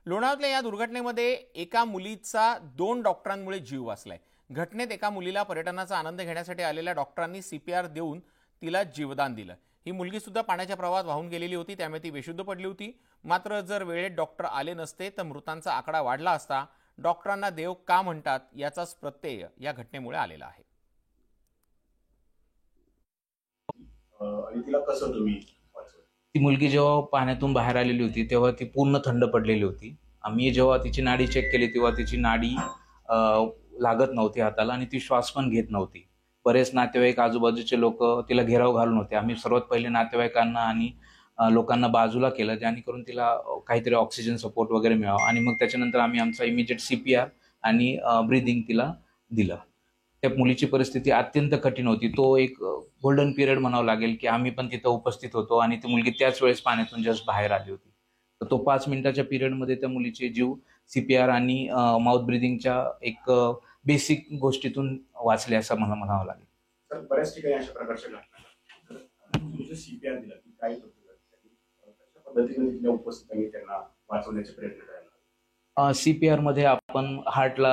लोणावळ्यातल्या या दुर्घटनेमध्ये एका मुलीचा 2 डॉक्टरांमुळे जीव वाचलाय। घटनेत एका मुलीला पर्यटनाचा आनंद घेण्यासाठी आलेल्या डॉक्टरांनी सीपीआर देऊन तिला जीवदान दिलं। ही मुलगी सुद्धा पाण्याच्या प्रवाहात वाहून गेलेली होती, त्यामुळे ती बेशुद्ध पडली होती। मात्र जर वेळेत डॉक्टर आले नसते तर मृतांचा आकडा वाढला असता। डॉक्टरांना देव का म्हणतात याचाच प्रत्यय या घटनेमुळे आलेला आहे। आणि तिला कसं तुम्ही ती मुलगी जेव्हा पाण्यातून बाहेर आलेली होती तेव्हा ती पूर्ण थंड पडलेली होती। आम्ही जेव्हा तिची नाडी चेक केली तेव्हा तिची नाडी लागत नव्हती हाताला आणि ती श्वास पण घेत नव्हती। बरेच नातेवाईक आजूबाजूचे लोक तिला घेराव घालून होते। आम्ही सर्वात पहिले नातेवाईकांना आणि लोकांना बाजूला केलं, जेणेकरून तिला काहीतरी ऑक्सिजन सपोर्ट वगैरे मिळावा आणि मग त्याच्यानंतर आम्ही आमचा इमिजिएट सीपीआर आणि ब्रीदिंग तिला दिलं। त्या मुलीची परिस्थिती अत्यंत कठीण होती। तो एक गोल्डन पिरियड म्हणावं लागेल की आम्ही पण तिथं उपस्थित होतो आणि ती मुलगी त्याच वेळेस पाण्यातून जस्ट बाहेर आली होती। तर तो 5 मिनिटाच्या पिरियडमध्ये त्या मुलीचे जीव सीपीआर आणि माउथ ब्रीदिंगच्या एक बेसिक गोष्टीतून वाचले असं मला म्हणावं लागेल। तर बऱ्याच ठिकाणी अशा प्रकारच्या घटना सीपीआर दिला की काय कशा पद्धतीने तिथल्या उपस्थितांनी त्यांना वाचवण्याचे प्रयत्न करायला। सीपीआर मध्ये आपण हार्टला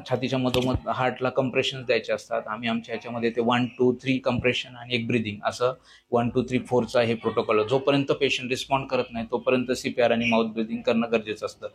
छातीच्या मधोमध हार्टला कंप्रेशन द्यायचे असतात। आम्ही आमच्या ह्याच्यामध्ये ते 1 2 3 कंप्रेशन आणि एक ब्रीदिंग असं 1 2 3 4चा हे प्रोटोकॉल। जोपर्यंत पेशंट रिस्पॉन्ड करत नाही तोपर्यंत सीपीआर आणि माउथ ब्रीदिंग करणं गरजेचं असतं।